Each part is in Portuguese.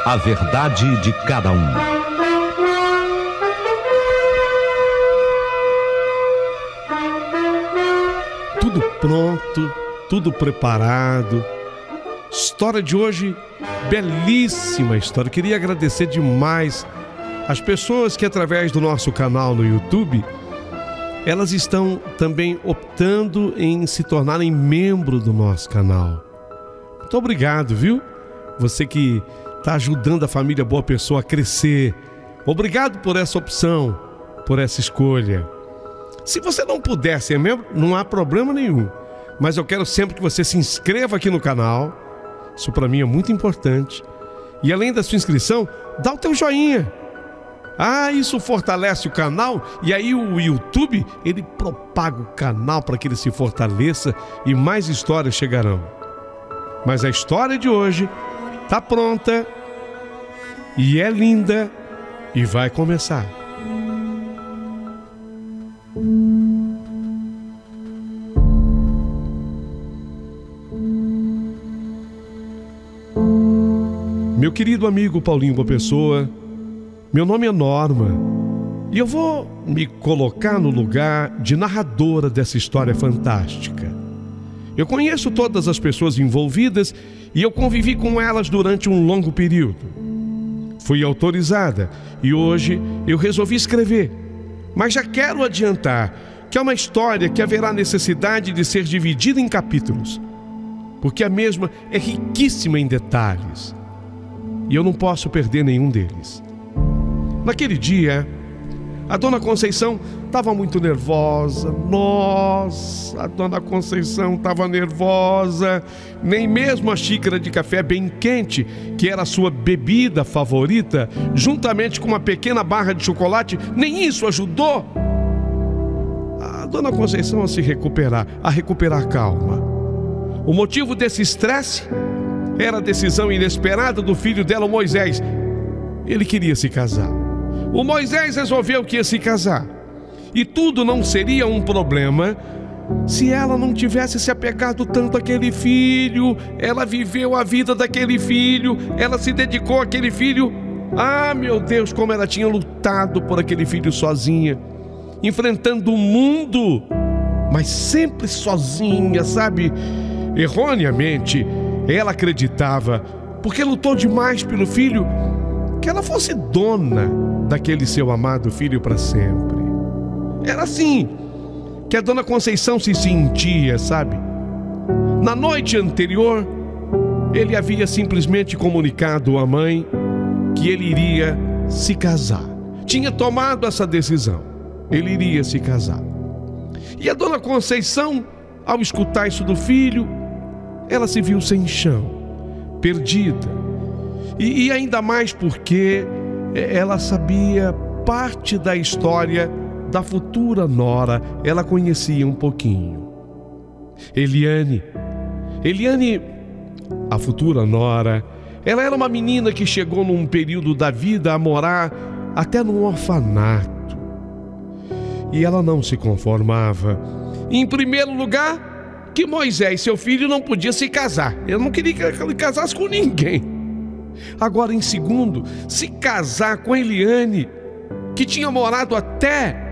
A verdade de cada um. Tudo pronto, tudo preparado. História de hoje, belíssima história. Queria agradecer demais as pessoas que, através do nosso canal no YouTube, elas estão também optando em se tornarem membro do nosso canal. Muito obrigado, viu? Você que está ajudando a família Boa Pessoa a crescer. Obrigado por essa opção, por essa escolha. Se você não puder ser membro, não há problema nenhum. Mas eu quero sempre que você se inscreva aqui no canal. Isso para mim é muito importante. E além da sua inscrição, dá o teu joinha. Isso fortalece o canal. E aí o YouTube, ele propaga o canal para que ele se fortaleça e mais histórias chegarão. Mas a história de hoje está pronta e é linda e vai começar. Meu querido amigo Paulinho Boa Pessoa, meu nome é Norma e eu vou me colocar no lugar de narradora dessa história fantástica. Eu conheço todas as pessoas envolvidas e eu convivi com elas durante um longo período. Fui autorizada e hoje eu resolvi escrever, mas já quero adiantar que é uma história que haverá necessidade de ser dividida em capítulos, porque a mesma é riquíssima em detalhes e eu não posso perder nenhum deles. Naquele dia, a dona Conceição estava muito nervosa. Nossa, a dona Conceição estava nervosa. Nem mesmo a xícara de café bem quente, que era a sua bebida favorita, juntamente com uma pequena barra de chocolate, nem isso ajudou a dona Conceição a recuperar calma. O motivo desse estresse era a decisão inesperada do filho dela, o Moisés. Ele queria se casar. O Moisés resolveu que ia se casar. E tudo não seria um problema se ela não tivesse se apegado tanto àquele filho. Ela viveu a vida daquele filho. Ela se dedicou àquele filho. Meu Deus, como ela tinha lutado por aquele filho sozinha, enfrentando o mundo, mas sempre sozinha, sabe? Erroneamente, ela acreditava, porque lutou demais pelo filho, que ela fosse dona daquele seu amado filho para sempre. Era assim que a dona Conceição se sentia, sabe? Na noite anterior, ele havia simplesmente comunicado à mãe que ele iria se casar. Tinha tomado essa decisão. Ele iria se casar. E a dona Conceição, ao escutar isso do filho, ela se viu sem chão, perdida. E ainda mais porque ela sabia parte da história da futura nora, ela conhecia um pouquinho. Eliane, a futura nora, ela era uma menina que chegou num período da vida a morar até num orfanato. E ela não se conformava. Em primeiro lugar, que Moisés, seu filho, não podia se casar. Eu não queria que ele casasse com ninguém. Agora, em segundo, se casar com Eliane, que tinha morado até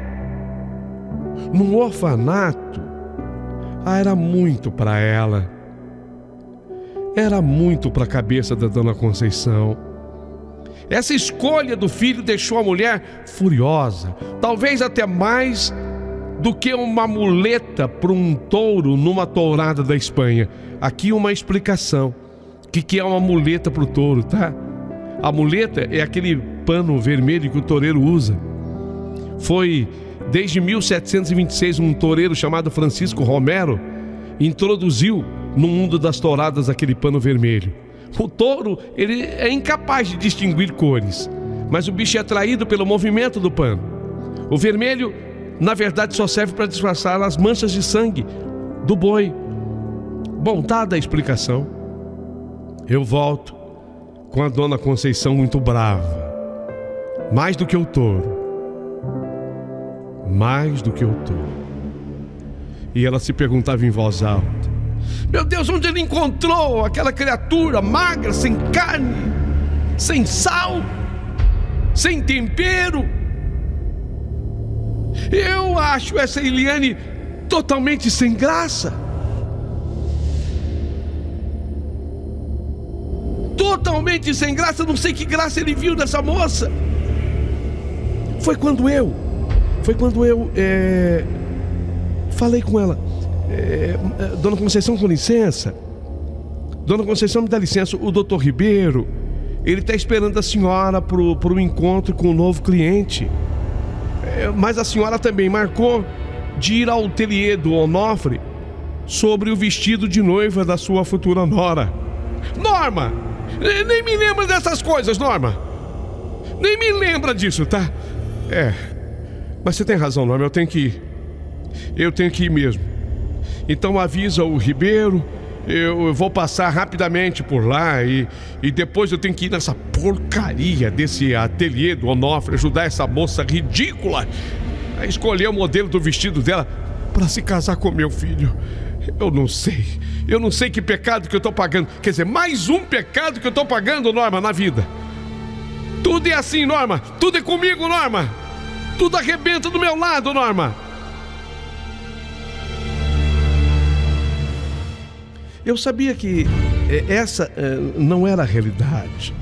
num orfanato, era muito para ela. Era muito para a cabeça da dona Conceição. Essa escolha do filho deixou a mulher furiosa, talvez até mais do que uma muleta para um touro numa tourada da Espanha. Aqui uma explicação. O que é uma muleta para o touro, tá? A muleta é aquele pano vermelho que o toureiro usa. Foi desde 1726 um toureiro chamado Francisco Romero introduziu no mundo das touradas aquele pano vermelho. O touro, ele é incapaz de distinguir cores, mas o bicho é atraído pelo movimento do pano. O vermelho, na verdade, só serve para disfarçar as manchas de sangue do boi. Bom, dada a explicação, eu volto com a dona Conceição muito brava. Mais do que o touro. Mais do que o touro. E ela se perguntava em voz alta: meu Deus, onde ele encontrou aquela criatura magra, sem carne? sem sal, sem tempero. Eu acho essa Eliane totalmente sem graça. Totalmente sem graça. Não sei que graça ele viu dessa moça. Foi quando eu falei com ela: Dona Conceição, com licença. Dona Conceição, me dá licença, o doutor Ribeiro, ele está esperando a senhora para o encontro com o novo cliente. Mas a senhora também marcou de ir ao ateliê do Onofre sobre o vestido de noiva da sua futura nora. Norma, nem me lembra dessas coisas, Norma. Nem me lembra disso, tá? Mas você tem razão, Norma, eu tenho que ir. Eu tenho que ir mesmo. Então avisa o Ribeiro. Eu vou passar rapidamente por lá e depois eu tenho que ir nessa porcaria desse ateliê do Onofre, ajudar essa moça ridícula a escolher o modelo do vestido dela para se casar com meu filho. Eu não sei que pecado que eu tô pagando. Quer dizer, mais um pecado que eu tô pagando, Norma, na vida. Tudo é assim, Norma. Tudo é comigo, Norma. Tudo arrebenta do meu lado, Norma. Eu sabia que essa não era a realidade.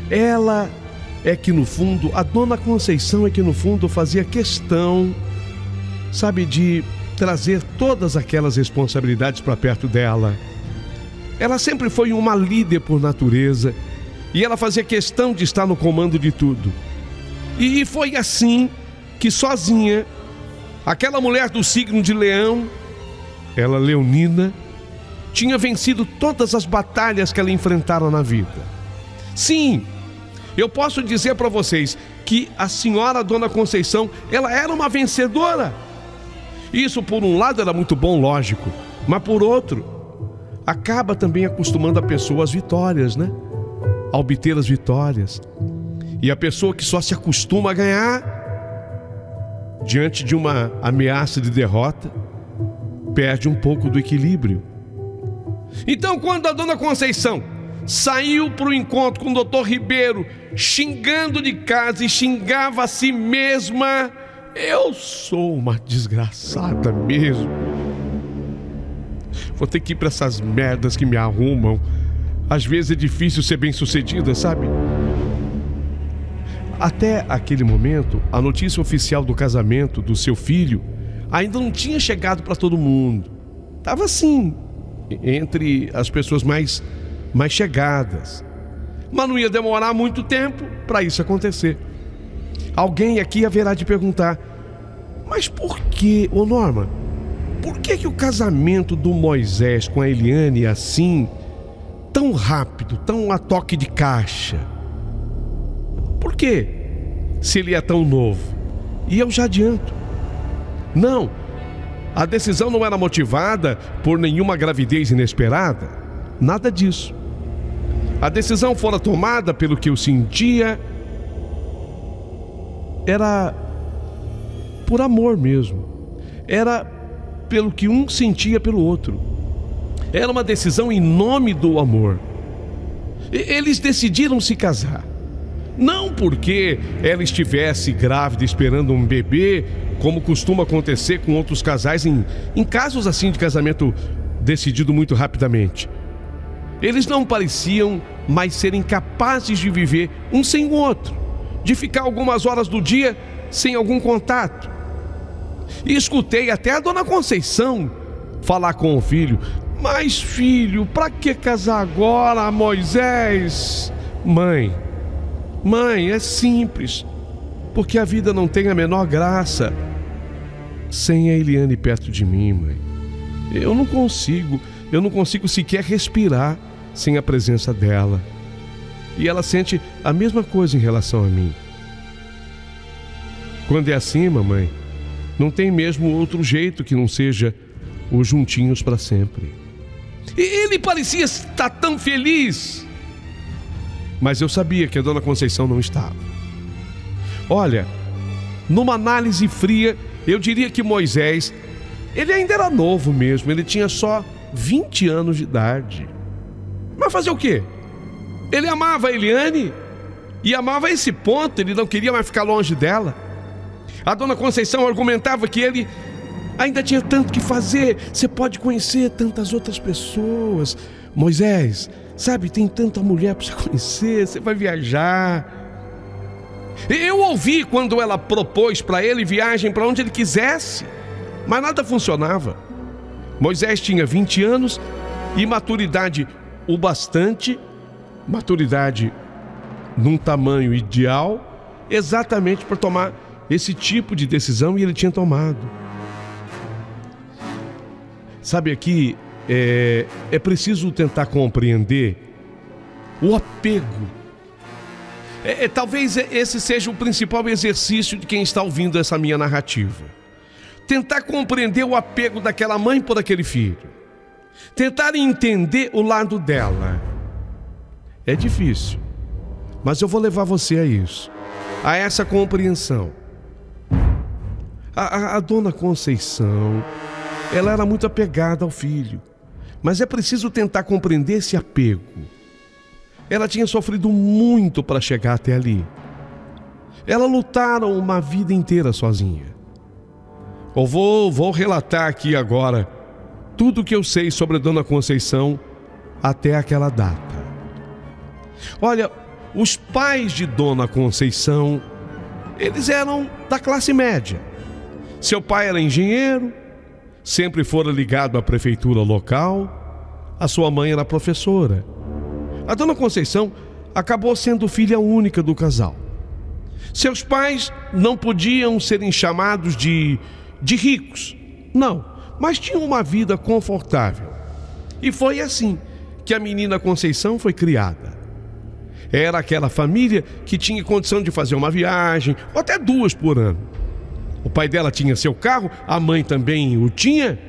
Ela é que no fundo, a Dona Conceição é que no fundo fazia questão, sabe, de trazer todas aquelas responsabilidades para perto dela. Ela sempre foi uma líder por natureza e ela fazia questão de estar no comando de tudo. E foi assim que sozinha, aquela mulher do signo de Leão, ela leonina, tinha vencido todas as batalhas que ela enfrentara na vida. Sim, eu posso dizer para vocês que a senhora Dona Conceição, ela era uma vencedora. Isso por um lado era muito bom, lógico, mas por outro, acaba também acostumando a pessoa às vitórias, né? A obter as vitórias. E a pessoa que só se acostuma a ganhar, diante de uma ameaça de derrota, perde um pouco do equilíbrio. Então, quando a Dona Conceição saiu para o encontro com o doutor Ribeiro, xingando de casa e xingava a si mesma, eu sou uma desgraçada mesmo. Vou ter que ir para essas merdas que me arrumam. Às vezes é difícil ser bem-sucedida, sabe? Até aquele momento, a notícia oficial do casamento do seu filho ainda não tinha chegado para todo mundo. Estava assim, entre as pessoas mais chegadas. Mas não ia demorar muito tempo para isso acontecer. Alguém aqui haverá de perguntar: mas por que, ô Norma, por que o casamento do Moisés com a Eliane é assim, tão rápido, tão a toque de caixa? Por quê? Se ele é tão novo? E eu já adianto: não, a decisão não era motivada por nenhuma gravidez inesperada, nada disso. A decisão fora tomada pelo que eu sentia, era por amor mesmo, era pelo que um sentia pelo outro, era uma decisão em nome do amor. Eles decidiram se casar, não porque ela estivesse grávida esperando um bebê, como costuma acontecer com outros casais em casos assim de casamento decidido muito rapidamente. Eles não pareciam mais serem capazes de viver um sem o outro, de ficar algumas horas do dia sem algum contato. E escutei até a Dona Conceição falar com o filho: mas filho, para que casar agora, Moisés? Mãe, é simples, porque a vida não tem a menor graça sem a Eliane perto de mim, mãe. Eu não consigo sequer respirar sem a presença dela. E ela sente a mesma coisa em relação a mim. Quando é assim, mamãe, não tem mesmo outro jeito que não seja os juntinhos para sempre. E ele parecia estar tão feliz, mas eu sabia que a Dona Conceição não estava. Olha, numa análise fria, eu diria que Moisés, ele ainda era novo mesmo, ele tinha só 20 anos de idade. Mas fazer o quê? Ele amava a Eliane e amava a esse ponto, ele não queria mais ficar longe dela. A dona Conceição argumentava que ele ainda tinha tanto que fazer. Você pode conhecer tantas outras pessoas, Moisés, sabe, tem tanta mulher para você conhecer, você vai viajar. Eu ouvi quando ela propôs para ele viagem para onde ele quisesse, mas nada funcionava. Moisés tinha 20 anos e maturidade o bastante, maturidade num tamanho ideal, exatamente para tomar esse tipo de decisão, e ele tinha tomado. Sabe, aqui é preciso tentar compreender o apego. Talvez esse seja o principal exercício de quem está ouvindo essa minha narrativa. Tentar compreender o apego daquela mãe por aquele filho. Tentar entender o lado dela. É difícil, mas eu vou levar você a isso, a essa compreensão. A dona Conceição, ela era muito apegada ao filho, mas é preciso tentar compreender esse apego. Ela tinha sofrido muito para chegar até ali. Ela lutaram uma vida inteira sozinha. Eu vou relatar aqui agora tudo o que eu sei sobre a dona Conceição até aquela data. Olha, os pais de dona Conceição, eles eram da classe média. Seu pai era engenheiro, sempre fora ligado à prefeitura local. A sua mãe era professora. A dona Conceição acabou sendo filha única do casal. Seus pais não podiam serem chamados de ricos, não, mas tinham uma vida confortável. E foi assim que a menina Conceição foi criada. Era aquela família que tinha condição de fazer uma viagem, ou até 2 por ano. O pai dela tinha seu carro, a mãe também o tinha.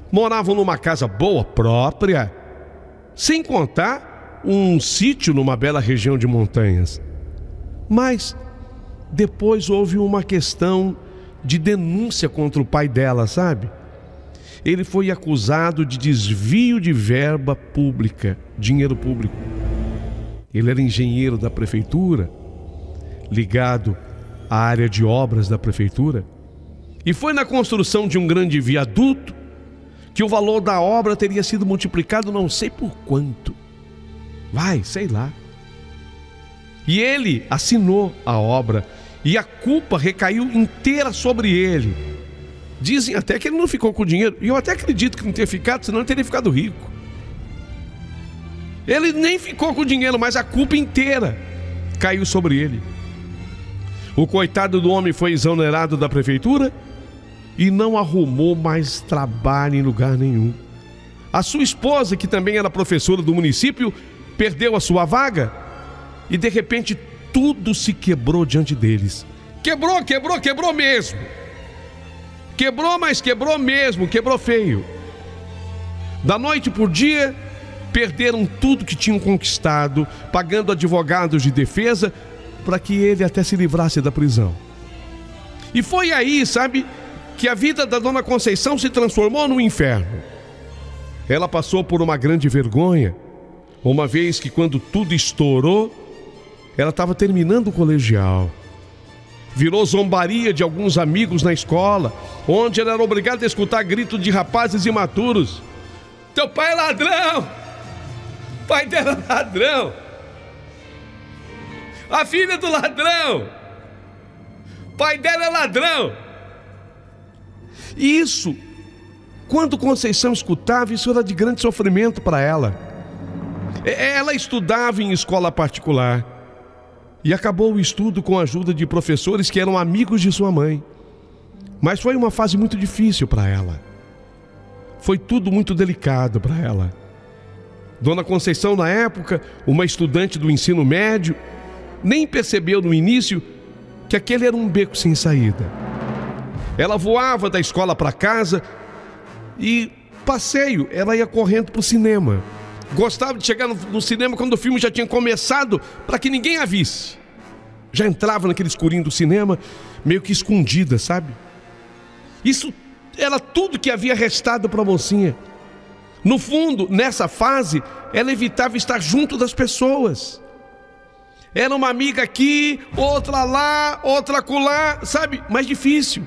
Moravam numa casa boa, própria, sem contar um sítio numa bela região de montanhas. Mas depois houve uma questão de denúncia contra o pai dela, sabe? Ele foi acusado de desvio de verba pública, dinheiro público. Ele era engenheiro da prefeitura, ligado à área de obras da prefeitura, e foi na construção de um grande viaduto que o valor da obra teria sido multiplicado não sei por quanto. Sei lá. E ele assinou a obra e a culpa recaiu inteira sobre ele. Dizem até que ele não ficou com o dinheiro, e eu até acredito que não tenha ficado, senão ele teria ficado rico. Ele nem ficou com o dinheiro, mas a culpa inteira caiu sobre ele. O coitado do homem foi exonerado da prefeitura e não arrumou mais trabalho em lugar nenhum. A sua esposa, que também era professora do município, perdeu a sua vaga e de repente tudo se quebrou diante deles. Quebrou mesmo. Quebrou, mas quebrou mesmo, quebrou feio. Da noite por dia, perderam tudo que tinham conquistado, pagando advogados de defesa para que ele até se livrasse da prisão. E foi aí, sabe, que a vida da dona Conceição se transformou num inferno. Ela passou por uma grande vergonha, uma vez que quando tudo estourou, ela estava terminando o colegial. Virou zombaria de alguns amigos na escola, onde ela era obrigada a escutar gritos de rapazes imaturos. Teu pai é ladrão! O pai dela é ladrão! A filha do ladrão! O pai dela é ladrão! E isso, quando Conceição escutava, isso era de grande sofrimento para ela. Ela estudava em escola particular e acabou o estudo com a ajuda de professores que eram amigos de sua mãe. Mas foi uma fase muito difícil para ela. Foi tudo muito delicado para ela. Dona Conceição, na época, uma estudante do ensino médio, nem percebeu no início que aquele era um beco sem saída. Ela voava da escola para casa e, passeio, ela ia correndo para o cinema. Gostava de chegar no cinema quando o filme já tinha começado, para que ninguém a visse. Já entrava naquele escurinho do cinema, meio que escondida, sabe? Isso era tudo que havia restado para a mocinha. No fundo, nessa fase, ela evitava estar junto das pessoas. Era uma amiga aqui, outra lá, outra acolá, sabe? Mas difícil,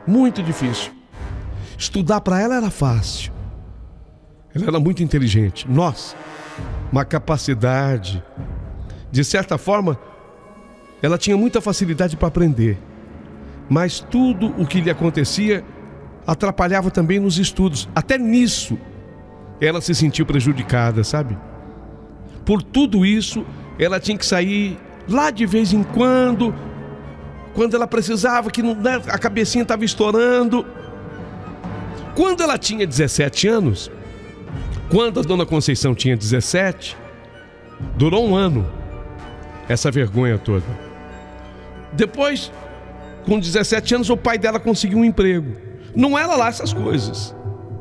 muito difícil. Estudar para ela era fácil. Ela era muito inteligente. Nossa, uma capacidade. De certa forma, ela tinha muita facilidade para aprender. Mas tudo o que lhe acontecia atrapalhava também nos estudos. Até nisso, ela se sentiu prejudicada, sabe? Por tudo isso, ela tinha que sair lá de vez em quando ela precisava, que a cabecinha estava estourando. Quando ela tinha 17 anos, quando a dona Conceição tinha 17, durou um ano essa vergonha toda. Depois, com 17 anos, o pai dela conseguiu um emprego. Não era lá essas coisas.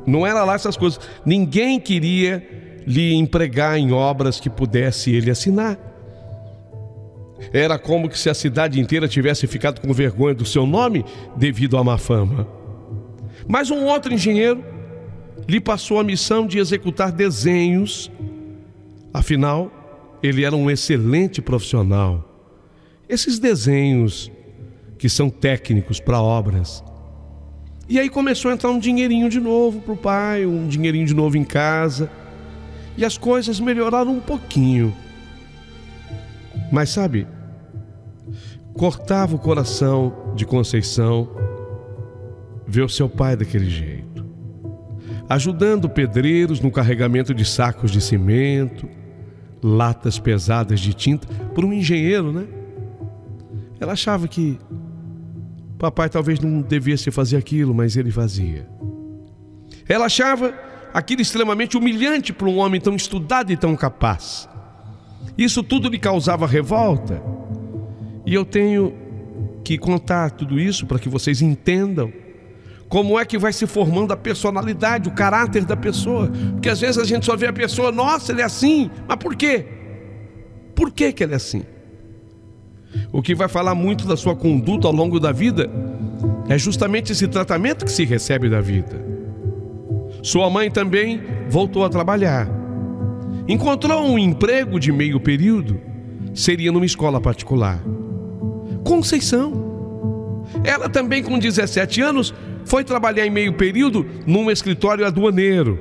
Não era lá essas coisas. Ninguém queria lhe empregar em obras que pudesse ele assinar. Era como que se a cidade inteira tivesse ficado com vergonha do seu nome devido à má fama. Mas um outro engenheiro lhe passou a missão de executar desenhos. Afinal, ele era um excelente profissional. Esses desenhos que são técnicos para obras. E aí começou a entrar um dinheirinho de novo para o pai, um dinheirinho de novo em casa. E as coisas melhoraram um pouquinho. Mas sabe, cortava o coração de Conceição ver o seu pai daquele jeito, ajudando pedreiros no carregamento de sacos de cimento, latas pesadas de tinta, por um engenheiro, né? Ela achava que papai talvez não devesse fazer aquilo, mas ele fazia. Ela achava aquilo extremamente humilhante para um homem tão estudado e tão capaz. Isso tudo lhe causava revolta. E eu tenho que contar tudo isso para que vocês entendam como é que vai se formando a personalidade, o caráter da pessoa. Porque às vezes a gente só vê a pessoa, nossa, ele é assim, mas por quê? Por que ele é assim? O que vai falar muito da sua conduta ao longo da vida é justamente esse tratamento que se recebe da vida. Sua mãe também voltou a trabalhar. Encontrou um emprego de meio período, seria numa escola particular. Conceição, ela também com 17 anos foi trabalhar em meio período num escritório aduaneiro.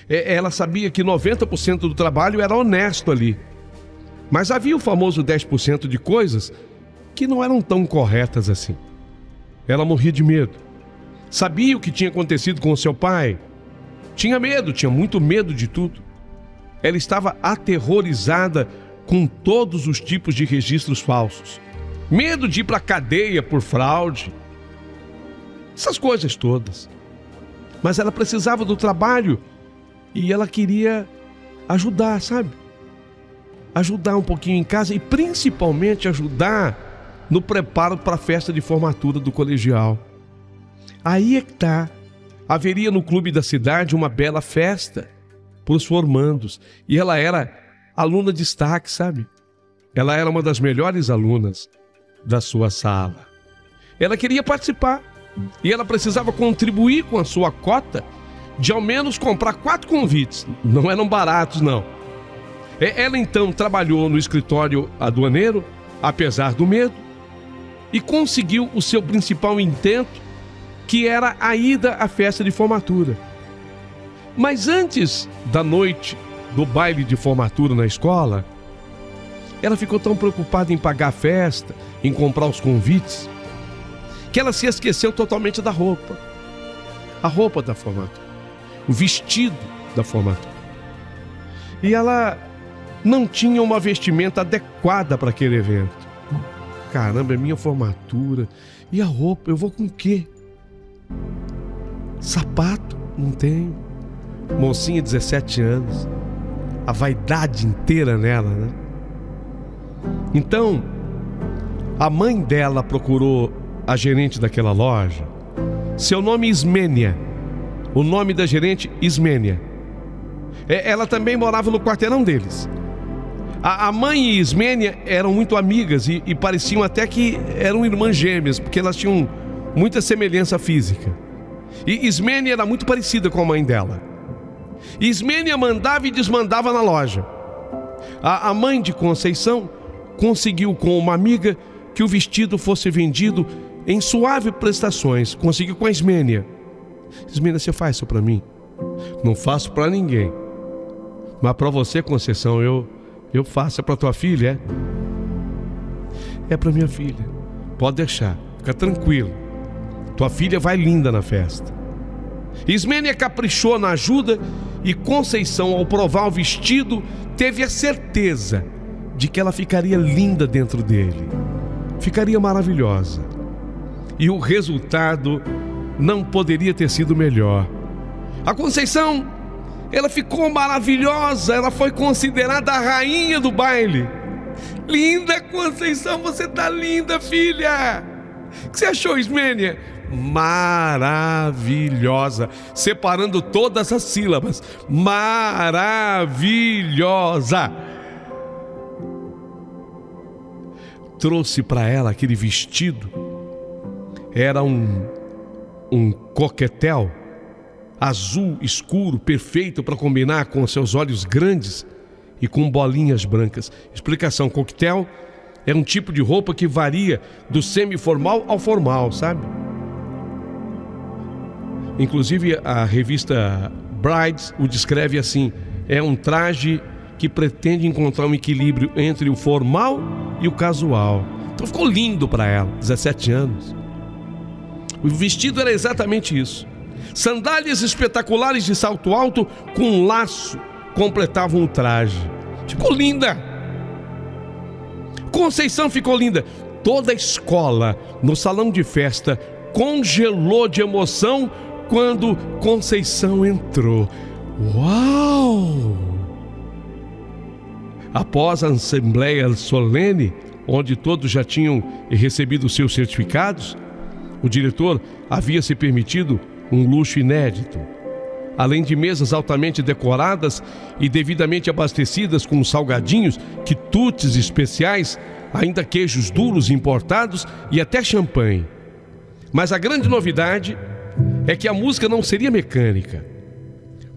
Ela sabia que 90% do trabalho era honesto ali. Mas havia o famoso 10% de coisas que não eram tão corretas assim. Ela morria de medo. Sabia o que tinha acontecido com o seu pai. Tinha medo, tinha muito medo de tudo. Ela estava aterrorizada com todos os tipos de registros falsos. Medo de ir para a cadeia por fraude. Essas coisas todas. Mas ela precisava do trabalho e ela queria ajudar, sabe? Ajudar um pouquinho em casa e principalmente ajudar no preparo para a festa de formatura do colegial. Aí é que tá. Haveria no clube da cidade uma bela festa para os formandos. E ela era aluna de destaque, sabe? Ela era uma das melhores alunas da sua sala. Ela queria participar e ela precisava contribuir com a sua cota de ao menos comprar 4 convites. Não eram baratos, não. Ela então trabalhou no escritório aduaneiro, apesar do medo, e conseguiu o seu principal intento, que era a ida à festa de formatura. Mas antes da noite do baile de formatura na escola, ela ficou tão preocupada em pagar a festa, em comprar os convites, que ela se esqueceu totalmente da roupa. A roupa da formatura, o vestido da formatura. E ela não tinha uma vestimenta adequada para aquele evento. Caramba, é minha formatura. E a roupa, eu vou com o quê? Sapato? Não tenho. Mocinha, 17 anos. A vaidade inteira nela, né? Então, a mãe dela procurou a gerente daquela loja. Seu nome Ismênia. O nome da gerente, Ismênia. Ela também morava no quarteirão deles. A mãe e Ismênia eram muito amigas e pareciam até que eram irmãs gêmeas, porque elas tinham muita semelhança física. E Ismênia era muito parecida com a mãe dela. Ismênia mandava e desmandava na loja. A mãe de Conceição conseguiu com uma amiga que o vestido fosse vendido em suaves prestações. Conseguiu com a Ismênia. Ismênia, você faz isso para mim? Não faço para ninguém. Mas para você, Conceição, eu faço. É para tua filha, é? É para minha filha. Pode deixar, fica tranquilo. Tua filha vai linda na festa. Ismênia caprichou na ajuda e Conceição, ao provar o vestido, teve a certeza de que ela ficaria linda dentro dele. Ficaria maravilhosa. E o resultado não poderia ter sido melhor. A Conceição, ela ficou maravilhosa. Ela foi considerada a rainha do baile. Linda, Conceição, você tá linda, filha. O que você achou, Ismênia? Maravilhosa. Separando todas as sílabas. Maravilhosa. Trouxe para ela aquele vestido. Era um coquetel azul escuro, perfeito para combinar com seus olhos grandes e com bolinhas brancas. Explicação: coquetel é um tipo de roupa que varia do semi-formal ao formal, sabe? Inclusive a revista Brides o descreve assim: é um traje que pretende encontrar um equilíbrio entre o formal e o casual. Então ficou lindo para ela, 17 anos. O vestido era exatamente isso. Sandálias espetaculares de salto alto com um laço completavam o traje. Ficou linda. Conceição ficou linda. Toda a escola, no salão de festa, congelou de emoção quando Conceição entrou. Uau! Após a assembleia solene, onde todos já tinham recebido seus certificados, o diretor havia se permitido um luxo inédito. Além de mesas altamente decoradas e devidamente abastecidas com salgadinhos, quitutes especiais, ainda queijos duros importados e até champanhe. Mas a grande novidade é que a música não seria mecânica,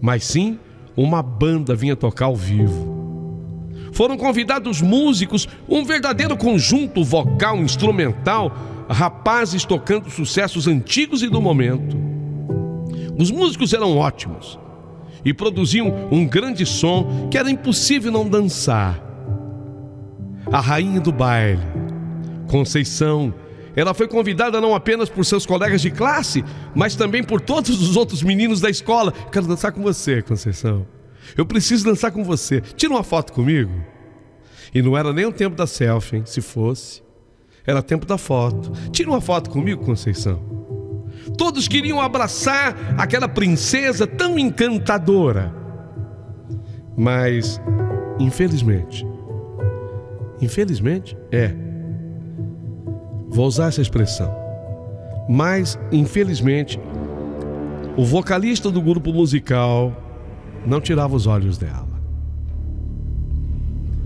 mas sim uma banda vinha tocar ao vivo. Foram convidados músicos, um verdadeiro conjunto vocal instrumental, rapazes tocando sucessos antigos e do momento. Os músicos eram ótimos e produziam um grande som que era impossível não dançar. A rainha do baile, Conceição, ela foi convidada não apenas por seus colegas de classe, mas também por todos os outros meninos da escola. Quero dançar com você, Conceição. Eu preciso dançar com você. Tira uma foto comigo. E não era nem o tempo da selfie, hein? Se fosse, era tempo da foto. Tira uma foto comigo, Conceição. Todos queriam abraçar aquela princesa tão encantadora. Mas, infelizmente, vou usar essa expressão, mas, infelizmente, o vocalista do grupo musical não tirava os olhos dela.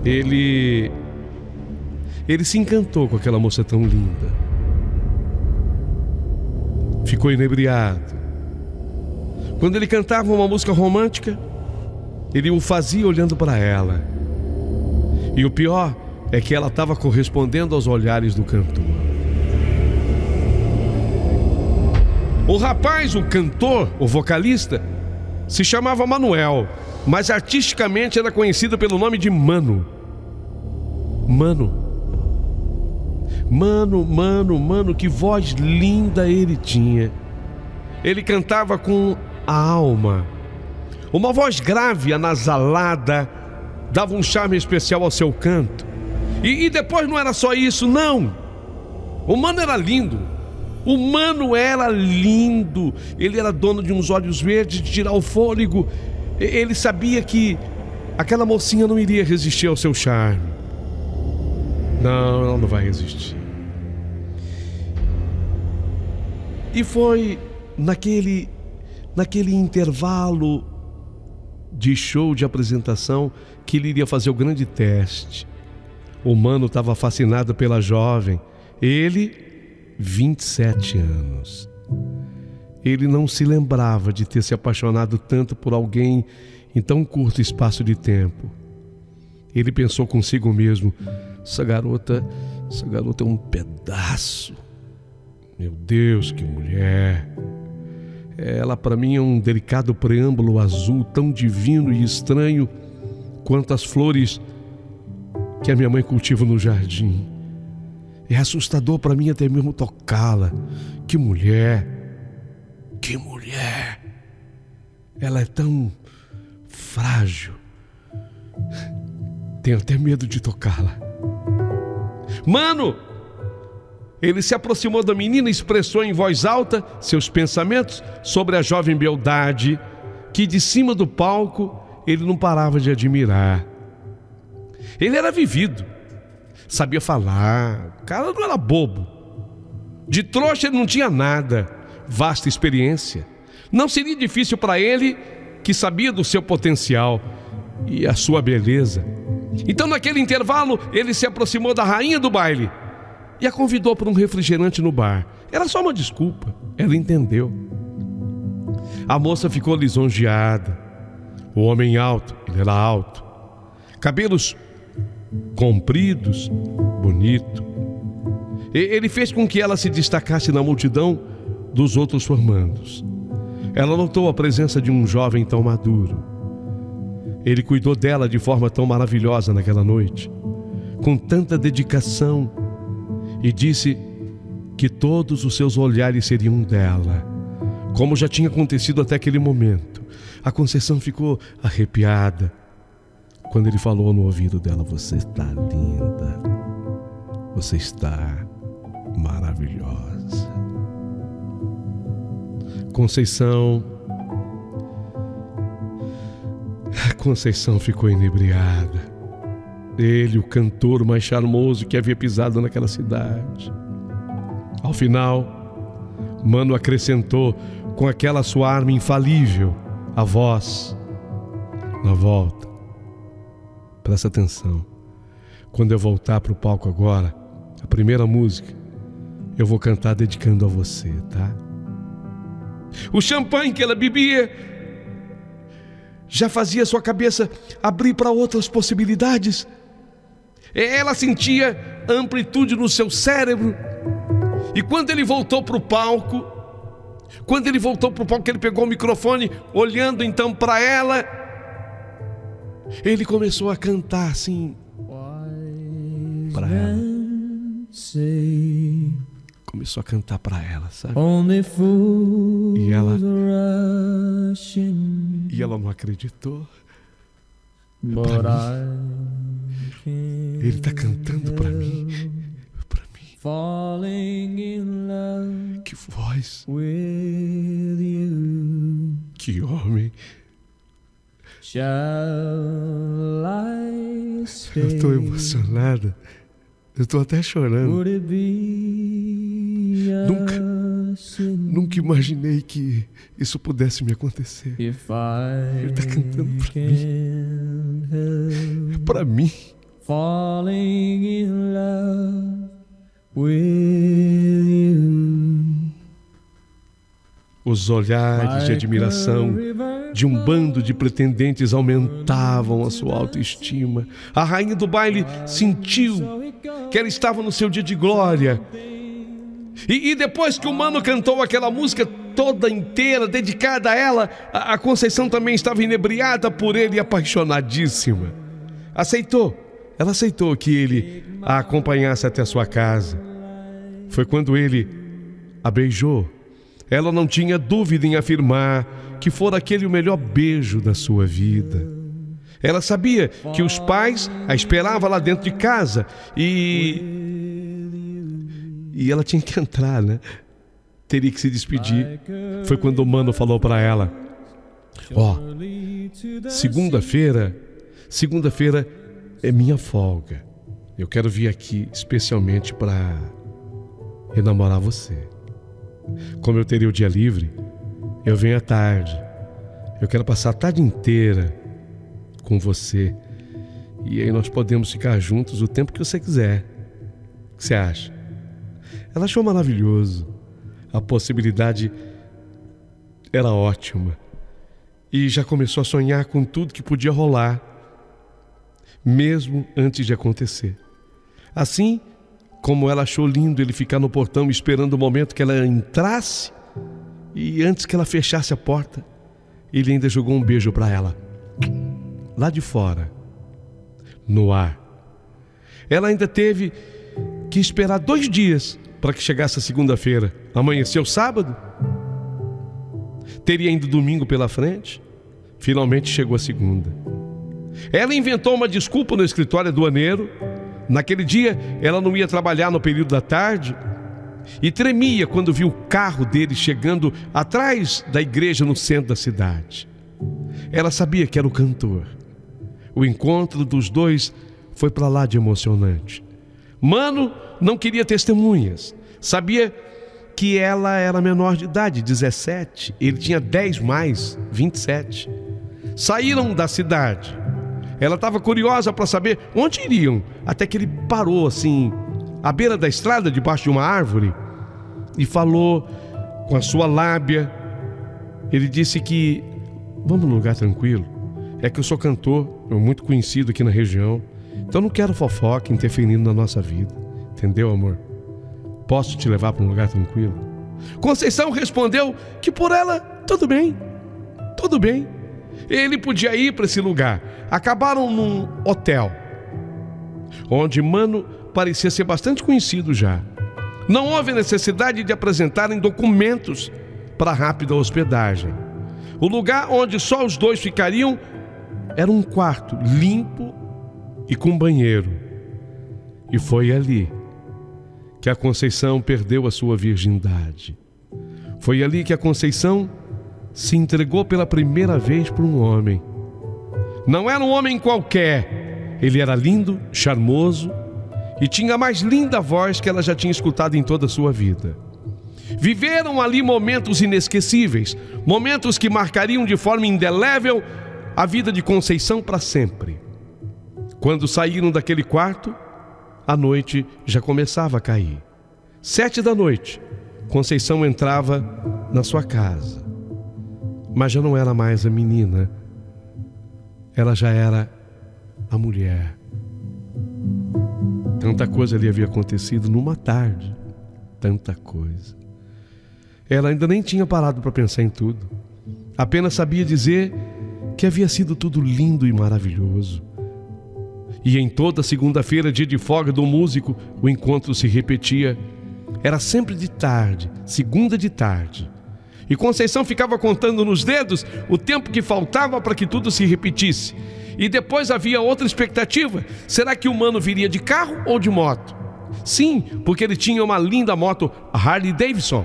Ele se encantou com aquela moça tão linda. Ficou inebriado. Quando ele cantava uma música romântica, ele o fazia olhando para ela. E o pior é que ela estava correspondendo aos olhares do cantor. O rapaz, o cantor, o vocalista, se chamava Manuel, mas artisticamente era conhecido pelo nome de Mano. Mano, que voz linda ele tinha. Ele cantava com a alma. Uma voz grave, anasalada, dava um charme especial ao seu canto. E depois não era só isso, não. O Mano era lindo. Ele era dono de uns olhos verdes de tirar o fôlego. Ele sabia que aquela mocinha não iria resistir ao seu charme. Não, ela não vai resistir. E foi naquele intervalo de show, de apresentação, que ele iria fazer o grande teste. O Mano estava fascinado pela jovem. Ele, 27 anos. Ele não se lembrava de ter se apaixonado tanto por alguém em tão curto espaço de tempo. Ele pensou consigo mesmo: essa garota é um pedaço. Meu Deus, que mulher! Ela para mim é um delicado preâmbulo azul, tão divino e estranho quanto as flores que a minha mãe cultiva no jardim. É assustador para mim até mesmo tocá-la. Que mulher! Que mulher! Ela é tão frágil. Tenho até medo de tocá-la. Mano! Ele se aproximou da menina e expressou em voz alta seus pensamentos sobre a jovem beldade que de cima do palco ele não parava de admirar. Ele era vivido, sabia falar, o cara não era bobo. De trouxa ele não tinha nada, vasta experiência. Não seria difícil para ele, que sabia do seu potencial e a sua beleza. Então naquele intervalo ele se aproximou da rainha do baile e a convidou para um refrigerante no bar. Era só uma desculpa, ela entendeu. A moça ficou lisonjeada. O homem alto, ele era alto, cabelos compridos, bonito. Ele fez com que ela se destacasse na multidão dos outros formandos. Ela notou a presença de um jovem tão maduro. Ele cuidou dela de forma tão maravilhosa naquela noite, com tanta dedicação, e disse que todos os seus olhares seriam dela, como já tinha acontecido até aquele momento. A Conceição ficou arrepiada quando ele falou no ouvido dela: você está linda, você está maravilhosa. Conceição ficou inebriada. Ele, o cantor mais charmoso que havia pisado naquela cidade. Ao final, Mano acrescentou com aquela sua arma infalível a voz: na volta, presta atenção, quando eu voltar para o palco agora, a primeira música eu vou cantar dedicando a você, tá? O champanhe que ela bebia já fazia sua cabeça abrir para outras possibilidades. Ela sentia amplitude no seu cérebro. E quando ele voltou para o palco, ele pegou o microfone, olhando então para ela, ele começou a cantar assim para ela. Começou a cantar para ela, sabe? E ela não acreditou. Ele está cantando para mim. Que voz. Que homem. Eu estou emocionada. Eu estou até chorando. Nunca imaginei que isso pudesse me acontecer. Ele está cantando para mim. É para mim. Falling in love with you. Os olhares de admiração de um bando de pretendentes aumentavam a sua autoestima. A rainha do baile sentiu que ela estava no seu dia de glória. E depois que o Mano cantou aquela música toda inteira, dedicada a ela, a Conceição também estava inebriada por ele e apaixonadíssima. Ela aceitou que ele a acompanhasse até a sua casa. Foi quando ele a beijou. Ela não tinha dúvida em afirmar que fora aquele o melhor beijo da sua vida. Ela sabia que os pais a esperavam lá dentro de casa e ela tinha que entrar, né? Teria que se despedir. Foi quando o Mano falou para ela: segunda-feira é minha folga. Eu quero vir aqui especialmente para enamorar você. Como eu teria o dia livre, eu venho à tarde. Eu quero passar a tarde inteira com você. E aí nós podemos ficar juntos o tempo que você quiser. O que você acha? Ela achou maravilhoso a possibilidade era ótima e já começou a sonhar com tudo que podia rolar, mesmo antes de acontecer. Assim como ela achou lindo ele ficar no portão esperando o momento que ela entrasse, e antes que ela fechasse a porta, ele ainda jogou um beijo para ela, lá de fora, no ar. Ela ainda teve que esperar 2 dias para que chegasse a segunda-feira. Amanheceu sábado, teria ainda domingo pela frente. Finalmente chegou a segunda. Ela inventou uma desculpa no escritório aduaneiro. Naquele dia ela não ia trabalhar no período da tarde e tremia quando viu o carro dele chegando atrás da igreja no centro da cidade. Ela sabia que era o cantor. O encontro dos dois foi para lá de emocionante. Mano não queria testemunhas. Sabia que ela era menor de idade, 17. Ele tinha 10 mais, 27. Saíram da cidade. Ela estava curiosa para saber onde iriam, até que ele parou assim, à beira da estrada, debaixo de uma árvore, e falou com a sua lábia. Ele disse que vamos num lugar tranquilo. É que eu sou cantor, muito conhecido aqui na região, então não quero fofoca interferindo na nossa vida. Entendeu, amor? Posso te levar para um lugar tranquilo? Conceição respondeu que por ela, tudo bem, tudo bem. Ele podia ir para esse lugar. Acabaram num hotel, onde Mano parecia ser bastante conhecido já. Não houve necessidade de apresentarem documentos para rápida hospedagem. O lugar onde só os dois ficariam era um quarto limpo e com banheiro. E foi ali que a Conceição perdeu a sua virgindade. Foi ali que a Conceição se entregou pela primeira vez para um homem. Não era um homem qualquer. Ele era lindo, charmoso e tinha a mais linda voz que ela já tinha escutado em toda a sua vida. Viveram ali momentos inesquecíveis, momentos que marcariam de forma indelével a vida de Conceição para sempre. Quando saíram daquele quarto, a noite já começava a cair. 7 da noite, Conceição entrava na sua casa. Mas já não era mais a menina. Ela já era a mulher. Tanta coisa ali havia acontecido numa tarde. Tanta coisa. Ela ainda nem tinha parado para pensar em tudo. Apenas sabia dizer que havia sido tudo lindo e maravilhoso. E em toda segunda-feira, dia de folga do músico, o encontro se repetia. Era sempre de tarde, segunda de tarde. E Conceição ficava contando nos dedos o tempo que faltava para que tudo se repetisse. E depois havia outra expectativa. Será que o Mano viria de carro ou de moto? Sim, porque ele tinha uma linda moto Harley Davidson.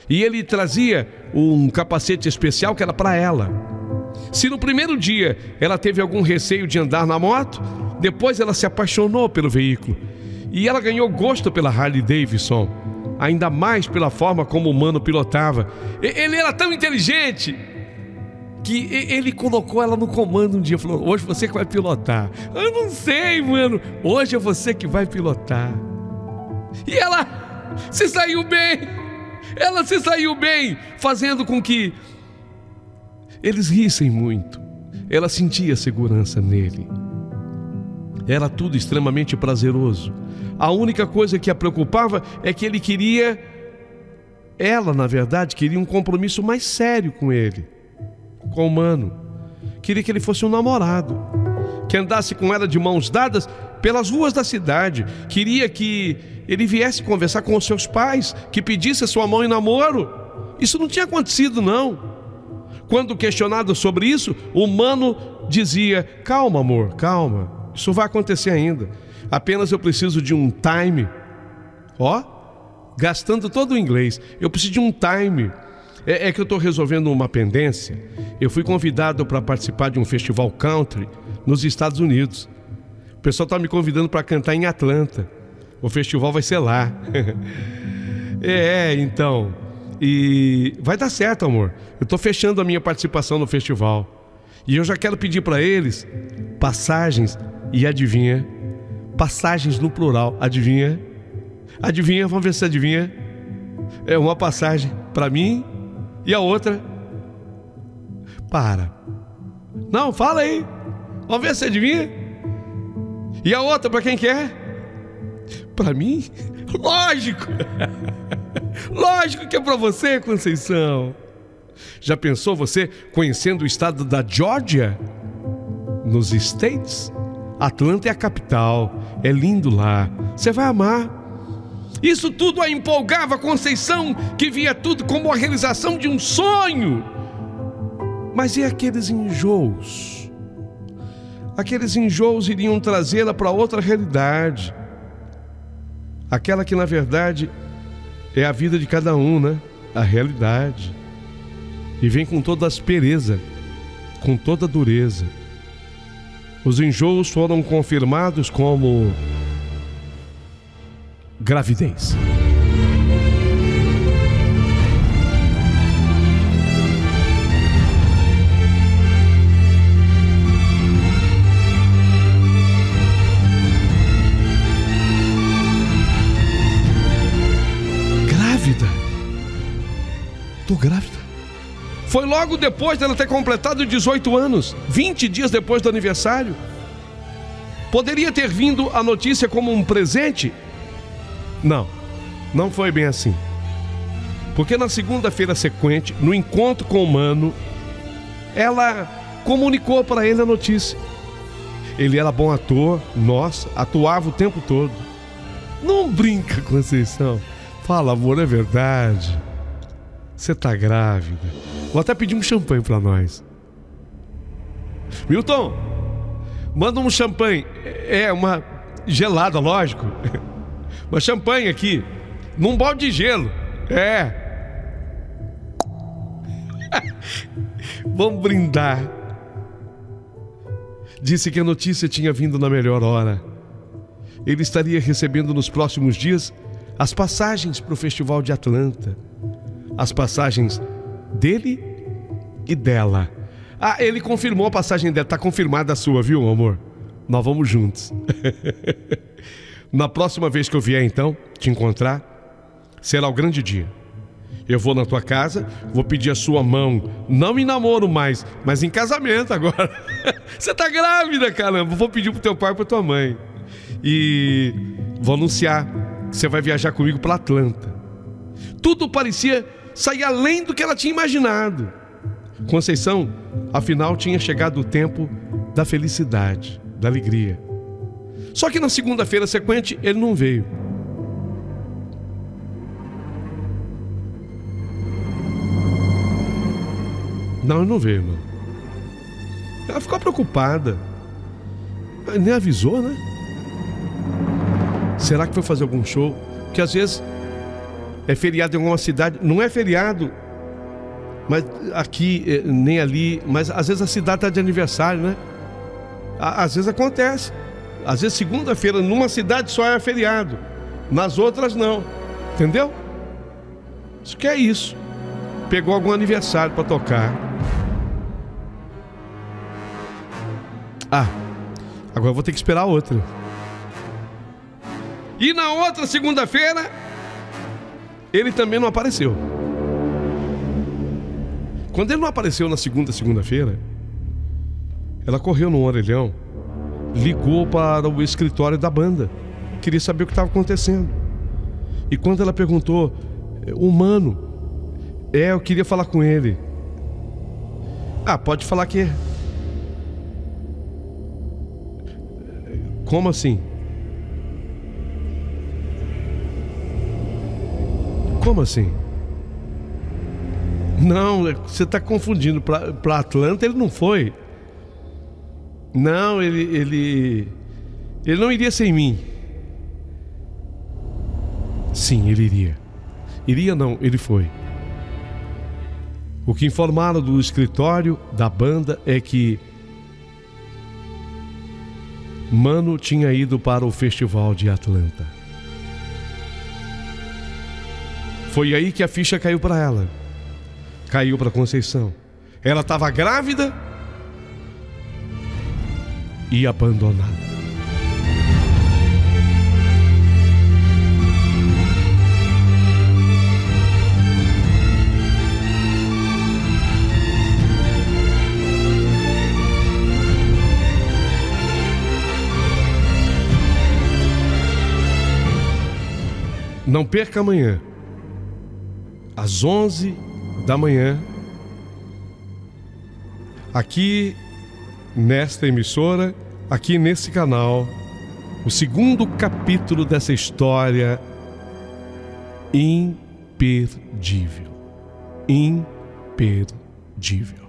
E ele trazia um capacete especial que era para ela. Se no primeiro dia ela teve algum receio de andar na moto, depois ela se apaixonou pelo veículo. E ela ganhou gosto pela Harley Davidson, ainda mais pela forma como o Mano pilotava. Ele era tão inteligente que ele colocou ela no comando um dia. Falou: hoje você que vai pilotar. Eu não sei, mano. Hoje é você que vai pilotar. E ela se saiu bem. Ela se saiu bem, fazendo com que eles rissem muito. Ela sentia segurança nele. Era tudo extremamente prazeroso. A única coisa que a preocupava é que ele queria... Ela, na verdade, queria um compromisso mais sério com ele, com o Mano. Queria que ele fosse um namorado, que andasse com ela de mãos dadas pelas ruas da cidade. Queria que ele viesse conversar com os seus pais, que pedisse a sua mão em namoro. Isso não tinha acontecido, não. Quando questionado sobre isso, o Mano dizia: calma, amor, calma. Isso vai acontecer ainda. Apenas eu preciso de um time. Gastando todo o inglês. Eu preciso de um time. É que eu estou resolvendo uma pendência. Eu fui convidado para participar de um festival country nos Estados Unidos. O pessoal está me convidando para cantar em Atlanta. O festival vai ser lá. Então. E vai dar certo, amor. Eu estou fechando a minha participação no festival. E eu já quero pedir para eles passagens. E adivinha? Passagens no plural. Adivinha? Adivinha? Vamos ver se adivinha. É uma passagem para mim e a outra Para. Não, fala aí. Vamos ver se adivinha. E a outra, para quem que é? Para mim? Lógico. Lógico que é para você, Conceição. Já pensou você conhecendo o estado da Geórgia? Nos States? Atlanta é a capital. É lindo lá. Você vai amar. Isso tudo a empolgava a Conceição, que via tudo como a realização de um sonho. Mas e aqueles enjoos? Aqueles enjoos iriam trazê-la para outra realidade. Aquela que na verdade é a vida de cada um, né? A realidade. E vem com toda aspereza, com toda dureza. Os enjoos foram confirmados como gravidez. Grávida? Tô grávida. Foi logo depois dela ter completado 18 anos, 20 dias depois do aniversário. Poderia ter vindo a notícia como um presente? Não, não foi bem assim. Porque na segunda-feira sequente, no encontro com o Mano, ela comunicou para ele a notícia. Ele era bom ator, nossa, atuava o tempo todo. Não brinca, Conceição. Fala, amor, é verdade. Você tá grávida. Vou até pedir um champanhe para nós. Milton, manda um champanhe. É, uma gelada, lógico. Uma champanhe aqui, num balde de gelo. É. Vamos brindar. Disse que a notícia tinha vindo na melhor hora. Ele estaria recebendo nos próximos dias as passagens para o Festival de Atlanta. As passagens dele e dela. Ah, ele confirmou a passagem dela. Tá confirmada a sua, viu, amor? Nós vamos juntos. Na próxima vez que eu vier, então, te encontrar, será o grande dia. Eu vou na tua casa, vou pedir a sua mão, não em namoro mais, mas em casamento agora. Você tá grávida, caramba. Vou pedir pro teu pai e pra tua mãe. E vou anunciar que você vai viajar comigo para Atlanta. Tudo parecia sair além do que ela tinha imaginado. Conceição, afinal, tinha chegado o tempo da felicidade, da alegria. Só que na segunda-feira sequente ele não veio. Não, ele não veio, não. Ela ficou preocupada. Nem avisou, né? Será que foi fazer algum show? Porque às vezes é feriado em alguma cidade. Não é feriado, mas aqui, nem ali. Mas às vezes a cidade está de aniversário, né? Às vezes acontece. Às vezes segunda-feira numa cidade só é feriado, nas outras não. Entendeu? Isso que é isso. Pegou algum aniversário para tocar. Ah, agora eu vou ter que esperar outra. E na outra segunda-feira ele também não apareceu. Quando ele não apareceu na segunda-feira, ela correu num orelhão, ligou para o escritório da banda, queria saber o que estava acontecendo. E quando ela perguntou, o Mano, eu queria falar com ele. Ah, pode falar que é. Como assim? Como assim? Não, você está confundindo. Para Atlanta ele não foi. Não, ele não iria sem mim. Sim, ele iria. Iria não, ele foi. O que informaram do escritório da banda é que Mano tinha ido para o Festival de Atlanta. Foi aí que a ficha caiu para ela. Caiu para Conceição. Ela estava grávida e abandonada. Não perca amanhã, às 11 da manhã, aqui nesta emissora, aqui nesse canal, o segundo capítulo dessa história imperdível. Imperdível.